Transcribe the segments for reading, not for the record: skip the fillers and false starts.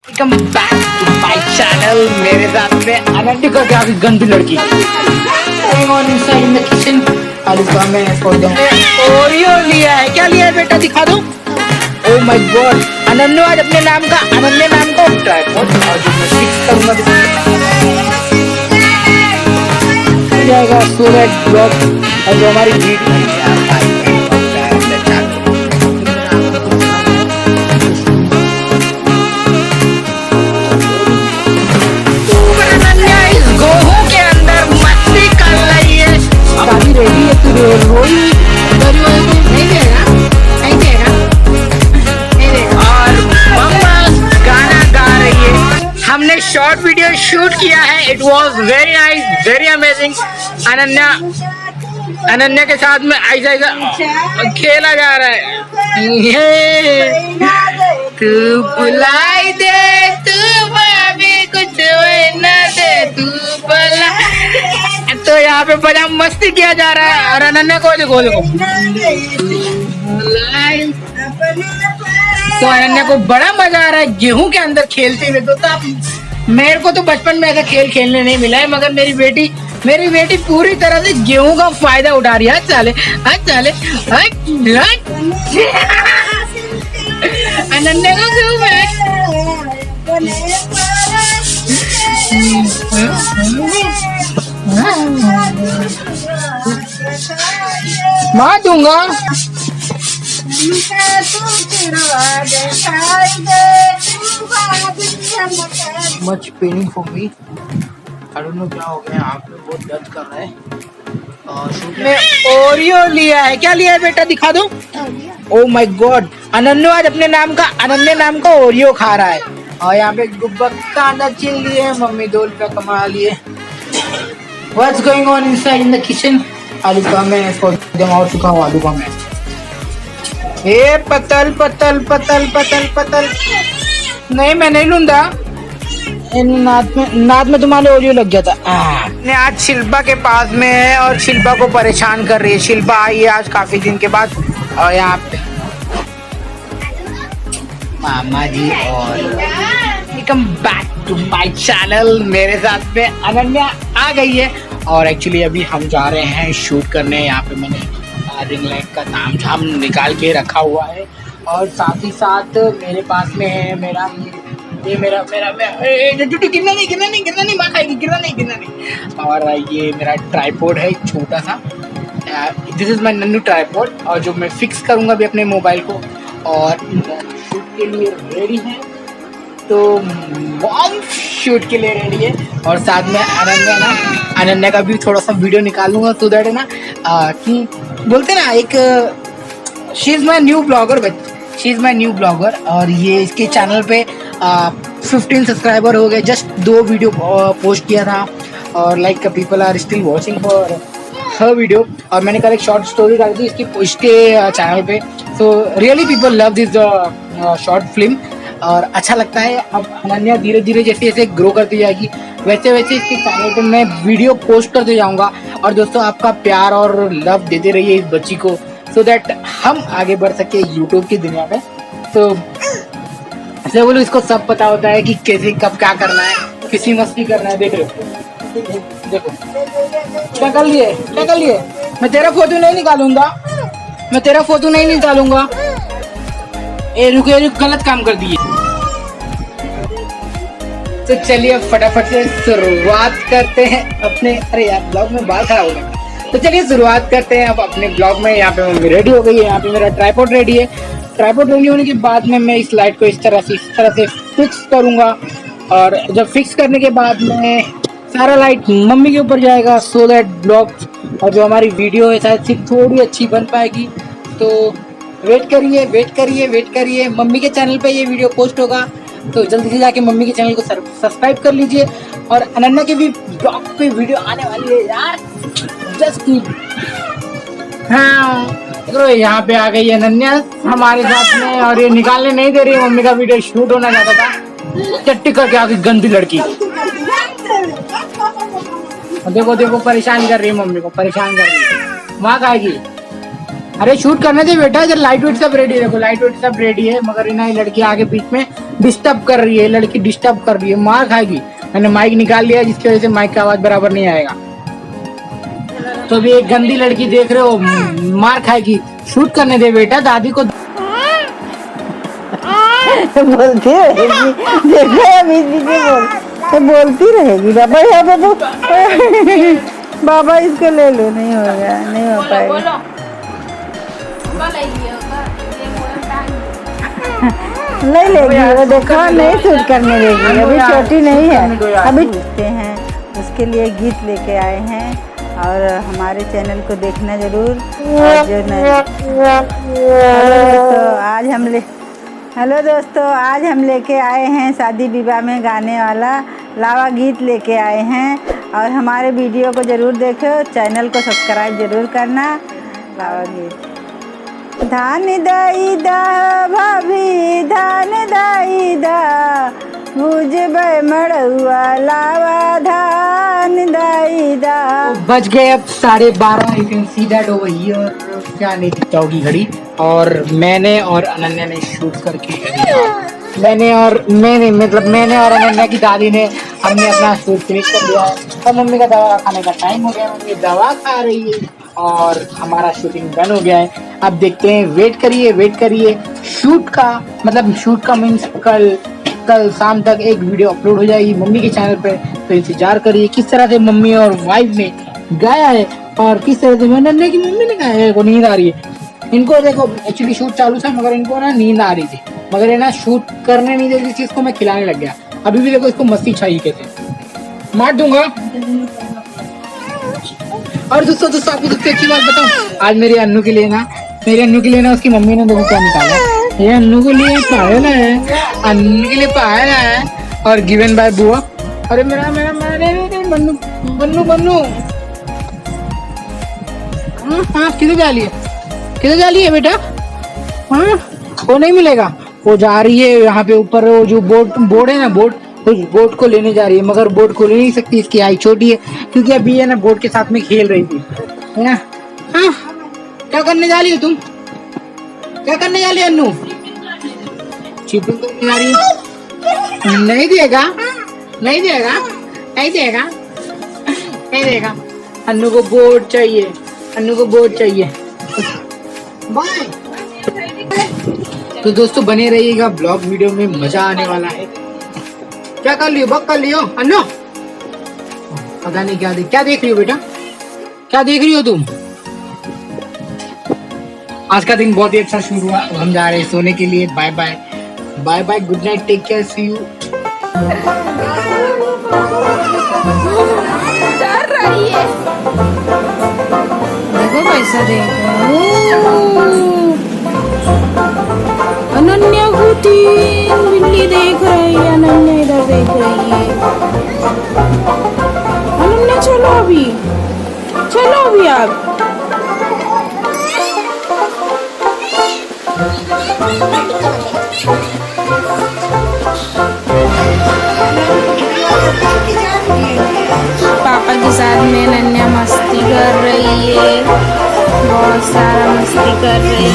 Welcome back to my channel. मेरे साथ में अनंती का क्या गंदी लड़की किचन आलूका में ओरियो लिया है। क्या लिया है बेटा, दिखा दो। ओ माय गॉड, अनन्या आज अपने नाम का अनन्या नाम का उठा है। करूंगा जाएगा सूरज ब्लॉग और जो हमारी रेडी है। तू रोई नहीं देगा और मम्मा गाना गा रही है। हमने शॉर्ट वीडियो शूट किया है। It was very nice, very amazing. Ananya के साथ में ऐसा खेला जा रहा है। तू बुलाई दे, तू भाभी कुछ न दे, तू बुला। तो यहाँ पे बड़ा मस्ती किया जा रहा है। और अनन्या को देखो तो अनन्या को बड़ा मजा आ रहा है गेहूं के अंदर खेलते हुए। तो मेरे को तो बचपन में ऐसा खेल खेलने नहीं मिला है, मगर मेरी बेटी पूरी तरह से गेहूं का फायदा उठा रही है। चले अनन्या को क्यों मार दूंगा। Much paining for me. I don't know क्या हो गया, आँख में बहुत दर्द कर रहा है। मैं ओरियो लिया है। क्या लिया है बेटा, दिखा दो। ओ माय गॉड, अनन्या आज अपने अनन्या नाम का ओरियो खा रहा है। और यहाँ पे गुब्बक्का अंडा चिल लिए, मम्मी 2 रुपया कमा लिए। What's going on inside in the kitchen? आलू का मैं और चुका हूँ आलू का मैं। ये पतल नहीं, मैं नहीं लूंगा। नाद में तुम्हारे ओरियो लग गया था। ने आज शिल्पा के पास में है और शिल्पा को परेशान कर रही है। शिल्पा आई है आज काफी दिन के बाद। और यहाँ पे मामा जी और welcome back to my channel. मेरे साथ में अनन्या आ गई है। और एक्चुअली अभी हम जा रहे हैं शूट करने। यहाँ पे मैंने रिंग लाइट का नाम झाम निकाल के रखा हुआ है। और साथ ही साथ मेरे पास में है मेरा गिरना नहीं माँ खाएगी, गिरना नहीं। और ये मेरा ट्राइपॉड है छोटा सा। दिस इज माय नन्नू ट्राइपॉड। और जो मैं फिक्स करूँगा भी अपने मोबाइल को। और शूट के लिए रेडी है। तो मॉम शूट के लिए रेडी है। और साथ में अनन्या का भी थोड़ा सा वीडियो निकालूंगा। तो दैट है ना कि बोलते ना एक she is my new blogger. और ये इसके चैनल पे 15 सब्सक्राइबर हो गए। जस्ट 2 वीडियो पोस्ट किया था। और like people are still watching for her video. और मैंने कल एक शॉर्ट स्टोरी डाली थी इसके चैनल पे। So really people love this short film. और अच्छा लगता है। अब अनन्या धीरे धीरे जैसे ग्रो करती जाएगी वैसे इसके चैनल पे मैं वीडियो पोस्ट करते जाऊंगा। और दोस्तों आपका प्यार और लव देते रहिए इस बच्ची को, सो दैट हम आगे बढ़ सके यूट्यूब की दुनिया में। तो ऐसे बोलो, इसको सब पता होता है कि कैसे कब क्या करना है, किसी मस्ती करना है। देखो क्या कर लिए। मैं तेरा फोटो नहीं निकालूंगा। ए रुक, गलत काम कर दिए। तो चलिए फटाफट से शुरुआत करते हैं अपने। अरे यार, ब्लॉग में बाल खराब हो गया। तो चलिए शुरुआत करते हैं अब अपने ब्लॉग में। यहाँ पे मम्मी रेडी हो गई है। यहाँ पे मेरा ट्राइपॉड रेडी है। ट्राइपॉड रेडी होने के बाद में मैं इस लाइट को इस तरह से फिक्स करूंगा। और जब फिक्स करने के बाद में सारा लाइट मम्मी के ऊपर जाएगा, सो दैट ब्लॉग और जो हमारी वीडियो है शायद सिर्फ थोड़ी अच्छी बन पाएगी। तो वेट करिए। मम्मी के चैनल पे ये वीडियो पोस्ट होगा। तो जल्दी से जाके मम्मी के चैनल को सब्सक्राइब कर लीजिए। और अनन्या के भी ब्लॉग पे वीडियो आने वाली है यार। जस्ट हाँ, तो यहाँ पे आ गई अनन्या हमारे साथ में। और ये निकालने नहीं दे रही है। मम्मी का वीडियो शूट होना चाहता था। चट्टी करके आ गई गंदी लड़की। देखो परेशान कर रही है, मम्मी को परेशान कर रही है। वहाँ खाएगी। अरे शूट करने दे बेटा, इधर लाइट वेट सब रेडी है, देखो लाइट वेट सब रेडी है, मगर ना ये लड़की आगे बीच में डिस्टर्ब कर रही है, लड़की डिस्टर्ब कर रही है, मार खाएगी। मैंने माइक निकाल लिया जिसकी वजह से माइक का आवाज बराबर नहीं आएगा। तो अभी एक गंदी लड़की देख रहे हो, मार खाएगी। शूट करने दे बेटा, दादी को बोलती रहेगी, देखो अभी बोलती रहेगी। बाबा यहाँ बाबा बाबा इसको ले लो, नहीं होगा, नहीं हो पाएगा। नहीं लेगी वो, देखो नहीं शूट करने देगी, अभी छोटी नहीं है। अभी पूछते हैं, उसके लिए गीत लेके आए हैं और हमारे चैनल को देखना जरूर। और जो हेलो दोस्तों, आज हम लेके आए हैं शादी विवाह में गाने वाला लावा गीत लेके आए हैं और हमारे वीडियो को ज़रूर देखो, चैनल को सब्सक्राइब ज़रूर करना। लावा गीत। धान दाई दा भाभी, धान दाई दा भुजबै मड़ुआ, लावा धान दाई दा। बज गए अब 12:30, you can see that over here. क्या नहीं दिखता होगी घड़ी। और मैंने और अनन्या ने शूट करके, मैंने और अनन्या की दादी ने, हमने अपना शूट फिनिश कर दिया है और मम्मी का दवा खाने का टाइम हो गया, मम्मी दवा खा रही है और हमारा शूटिंग डन हो गया है। अब देखते हैं, वेट करिए शूट का मीन्स कल शाम तक एक वीडियो अपलोड हो जाएगी मम्मी के चैनल पे, तो इंतजार करिए किस तरह से मम्मी और वाइफ ने गाया है और किस तरह से अनन्या की मम्मी ने गाया है। को नींद आ रही है इनको, देखो एक्चुअली शूट चालू था मगर इनको ना नींद आ रही थी, मगर ये ना शूट करने नहीं दे रही थी, इसको मैं खिलाने लग गया। अभी भी देखो इसको मस्ती छाई कैसे मार दूंगा। और दोस्तों आपको सबसे अच्छी बात बताऊं, आज मेरे अन्नू के लिए ना उसकी मम्मी ने देखो क्या निकाला। ये अन्नू के लिए पायल है और गिवन बाय बुआ। अरे मेरा बन्नू हाँ किधर जा रही है बेटा? हाँ वो नहीं मिलेगा, वो जा रही है यहाँ पे ऊपर, वो जो बोर्ड है ना, उस बोर्ड को लेने जा रही है, मगर बोर्ड को ले नहीं सकती, इसकी हाइट छोटी है, क्योंकि अभी है ना बोर्ड के साथ में खेल रही थी, है ना। हाँ क्या करने जा रही हो तुम? क्या करने जा रही है अन्नू? चिपन तो नहीं जा रही, नहीं देगा। अन्नू को बोर्ड चाहिए, बाय। तो दोस्तों बने रहिएगा ब्लॉग वीडियो में, मजा आने वाला है। क्या कर लियो अन्नू? पता नहीं क्या देख रही हो बेटा, क्या देख रही हो तुम? आज का दिन बहुत ही अच्छा शुरू हुआ, हम जा रहे हैं सोने के लिए। Bye bye, good night, take care, see you. देखो पैसा देखो, अनन्या को 3 बिल्ली देख रही है, अनन्या इधर देख रही है। अनन्या चलो अभी आप। पापा के साथ में अनन्या मस्ती कर रही है, बहुत सारा मस्ती कर रही है।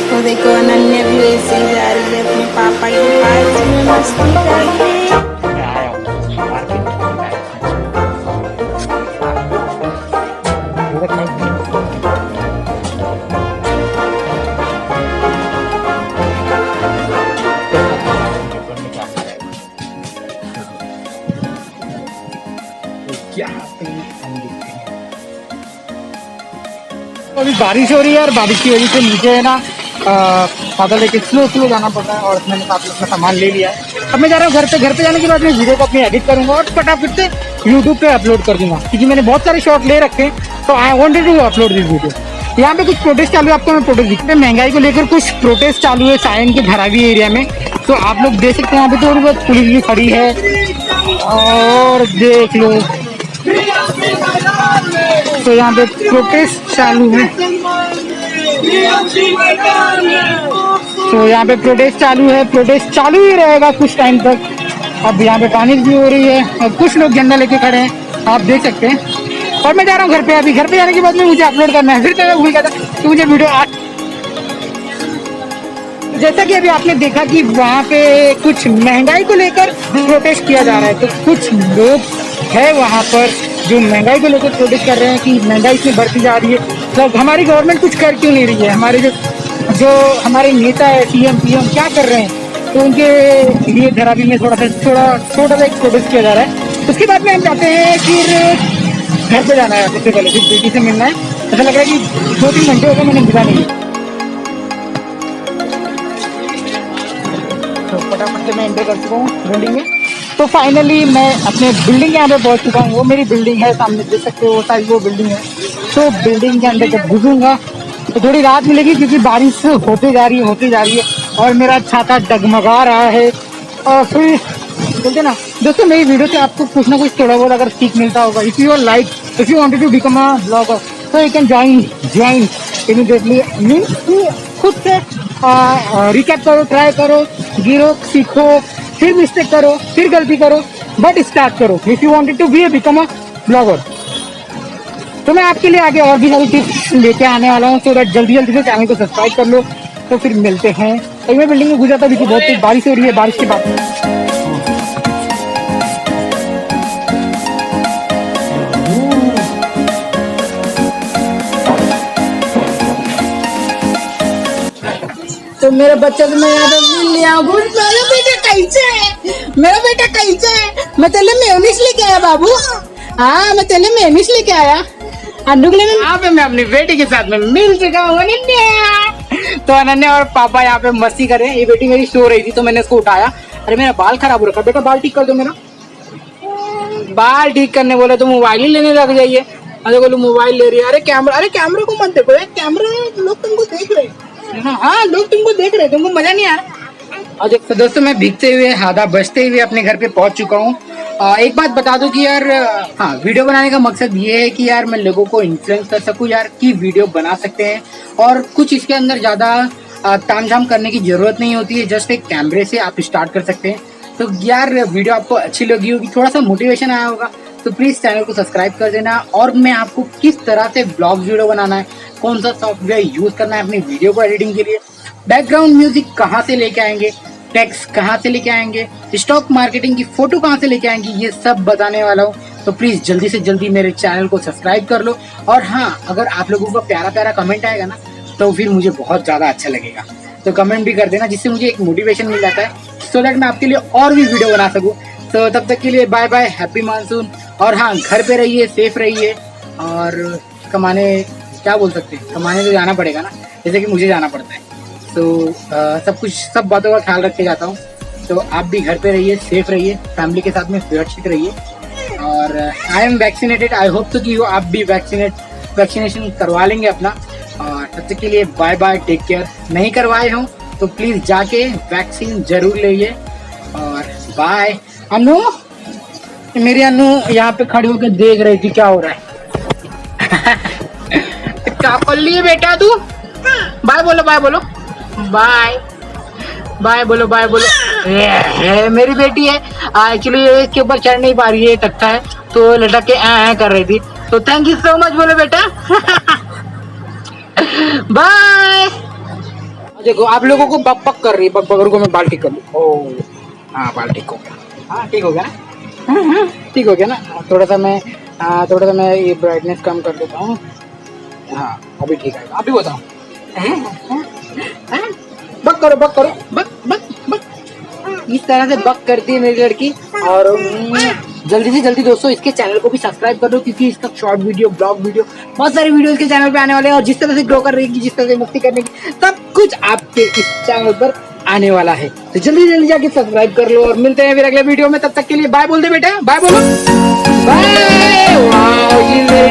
तो देखो अनन्या भी ऐसे ही जा रही है अपने पापा के पास में मस्ती करने। अभी बारिश हो रही है और बारिश की वजह से नीचे है ना साधन लेके स्लो जाना पड़ता है, और मैंने काफी अपना सामान ले लिया है। अब मैं जा रहा हूँ घर पे जाने के बाद मैं वीडियो को अपनी एडिट करूंगा और फटाफट से यूट्यूब पे अपलोड कर दूंगा, क्योंकि मैंने बहुत सारे शॉट ले रखे हैं, तो I wanted to upload this video. यहाँ पे कुछ प्रोटेस्ट चालू है, आपको मैं प्रोटेस्ट दिखते हैं, महंगाई को लेकर कुछ प्रोटेस्ट चालू है सायन के धरावी एरिया में। तो आप लोग देख सकते हैं यहाँ पे थोड़ी बहुत पुलिस भी खड़ी है, और देख लो तो यहाँ पे प्रोटेस्ट चालू है। तो यहाँ पे प्रोटेस्ट चालू है, प्रोटेस्ट चालू ही रहेगा कुछ टाइम तक। अब यहाँ पे पानी भी हो रही है और कुछ लोग झंडा लेके खड़े हैं, आप देख सकते हैं। और मैं जा रहा हूँ घर पे। अभी घर पे जाने के बाद में मुझे अपलोड करना है। फिर तो मैं भूल गया था कि मुझे वीडियो जैसा कि अभी आपने देखा कि वहाँ पे कुछ महंगाई को लेकर प्रोटेस्ट किया जा रहा है। तो कुछ लोग है वहाँ पर जो महंगाई को लेकर प्रोटेस्ट कर रहे हैं कि महंगाई इतनी बढ़ती जा रही है, तो हमारी गवर्नमेंट कुछ कर क्यों नहीं रही है। हमारे जो हमारे नेता है सीएम पीएम क्या कर रहे हैं, तो उनके लिए धरावी में थोड़ा सा एक प्रोटेस्ट किया जा रहा है। उसके बाद में हम जाते हैं फिर घर पे जाना है। सबसे पहले फिर बेटी से मिलना है। ऐसा लग रहा है कि 2-3 घंटे हो गए मैंने मिला नहीं। तो फटाफट से मैं एंटर कर चुका हूँ बिल्डिंग में। तो फाइनली मैं अपने बिल्डिंग के यहाँ पे पहुँच चुका हूँ। वो मेरी बिल्डिंग है, सामने देख सकते हो वो सारी वो बिल्डिंग है। तो बिल्डिंग के अंदर जब घुसूंगा तो थोड़ी राहत मिलेगी क्योंकि बारिश होती जा रही है और मेरा छाता डगमगा रहा है। और फिर बोलते ना दोस्तों, मेरी वीडियो से आपको कुछ ना कुछ थोड़ा बहुत अगर सीख मिलता होगा। If you wanted to become a blogger तो you can join immediately. Means खुद से रिकैप करो, ट्राई करो, गिरो, सीखो, फिर मिस्टेक करो, फिर गलती करो, बट स्टार्ट करो if you wanted to become a blogger. तो मैं आपके लिए आगे और भी सारी टिप्स लेके आने वाला हूँ। तो जल्दी से चैनल को सब्सक्राइब कर लो। तो फिर मिलते हैं। तो मैं बिल्डिंग में घुस जाता, अभी बहुत तेज बारिश हो रही है। बारिश के बाद तो मेरा बच्चा तो मैं यहाँ पे मिल लिया हूँ। मेरा बेटा कैसे है? मैं तेरे मेयोनीज लेके आया बाबू। हाँ, मैं तेरे मेयोनीज लेके आया। अन्नू के लिए यहाँ पे मैं अपनी बेटी के साथ में मिल चुका हूँ। तो अनन्या और पापा यहाँ पे मस्ती कर रहे हैं। ये बेटी मेरी सो रही थी तो मैंने इसको उठाया। अरे मेरा बाल खराब हो रखा, बेटा बाल ठीक कर दो मेरा। बाल ठीक करने बोले तो मोबाइल ही लेने लग जाइए। अरे बोलो मोबाइल ले रही है। अरे कैमरे को मत देखो, कैमरे लोग तुमको देख रहे हैं। हाँ, लोग तुमको देख रहे हैं, तुमको मजा नहीं आ रहा। और तो दोस्तों मैं भीगते हुए आधा बजते हुए अपने घर पे पहुंच चुका हूँ। एक बात बता दूं कि यार हाँ, वीडियो बनाने का मकसद ये है कि यार मैं लोगों को इन्फ्लुएंस कर सकूं यार कि वीडियो बना सकते हैं और कुछ इसके अंदर ज़्यादा तामझाम करने की ज़रूरत नहीं होती है। जस्ट एक कैमरे से आप स्टार्ट कर सकते हैं। तो यार वीडियो आपको अच्छी लगी होगी, थोड़ा सा मोटिवेशन आया होगा तो प्लीज़ चैनल को सब्सक्राइब कर देना। और मैं आपको किस तरह से ब्लॉग वीडियो बनाना है, कौन सा सॉफ्टवेयर यूज़ करना है अपनी वीडियो को एडिटिंग के लिए, बैकग्राउंड म्यूजिक कहाँ से लेके आएंगे, टेक्स्ट कहाँ से लेके आएंगे, स्टॉक मार्केटिंग की फोटो कहाँ से लेके आएंगे, ये सब बताने वाला हूँ। तो प्लीज़ जल्दी से जल्दी मेरे चैनल को सब्सक्राइब कर लो। और हाँ, अगर आप लोगों का प्यारा प्यारा कमेंट आएगा ना तो फिर मुझे बहुत ज़्यादा अच्छा लगेगा। तो कमेंट भी कर देना जिससे मुझे एक मोटिवेशन मिल जाता है सो दैट मैं आपके लिए और भी वीडियो बना सकूँ। तो तब तक के लिए बाय बाय, हैप्पी मानसून। और हाँ, घर पे रहिए, सेफ रहिए और कमाने क्या बोल सकते हैं, कमाने तो जाना पड़ेगा ना, जैसे कि मुझे जाना पड़ता है। तो सब बातों का ख्याल रख के जाता हूँ। तो आप भी घर पे रहिए, सेफ रहिए, फैमिली के साथ में सुरक्षित रहिए। और I am vaccinated, I hope तो कि आप भी वैक्सीनेशन करवा लेंगे अपना। और तब तक के लिए बाय बाय, टेक केयर। नहीं करवाए हो तो प्लीज़ जाके वैक्सीन जरूर लीजिए। और बाय। अनु, मेरी अनु यहाँ पे खड़ी होकर देख रही थी क्या हो रहा है। क्या कर लिए बेटा तू? बाय बोलो, बाय बोलो, बाय बोलो, बाय बोलो। मेरी बेटी है एक्चुअली, इसके ऊपर चढ़ नहीं पा रही है, तख्ता है तो लटक के ऐ कर रही थी। तो थैंक यू सो मच बोलो बेटा। बाय। देखो आप लोगों को बक बक कर रही है, बक बक। रुको मैं बाल ठीक कर लूं। ओ हाँ, बाल ठीक हो गया। हाँ, ठीक हो गया ना? ठीक हो गया ना? थोड़ा सा मैं ये ब्राइटनेस कम कर देता हूँ। हाँ, अभी ठीक है। अभी बताओ, बक करो, बक करो, बक। इस तरह से बक करती है मेरी लड़की। और जल्दी से जल्दी दोस्तों इसके चैनल को भी सब्सक्राइब कर दो क्योंकि इसका शॉर्ट वीडियो, ब्लॉग वीडियो, बहुत सारी वीडियो इसके चैनल पे आने वाले हैं। और जिस तरह से ग्रो कर रही है, जिस तरह से मस्ती करने की, सब कुछ आपके इस चैनल पर आने वाला है। तो जल्दी जल्दी जाके सब्सक्राइब कर लो और मिलते हैं फिर अगले वीडियो में। तब तक के लिए बाय बोल दे बेटा, बाय बोलो, बाय।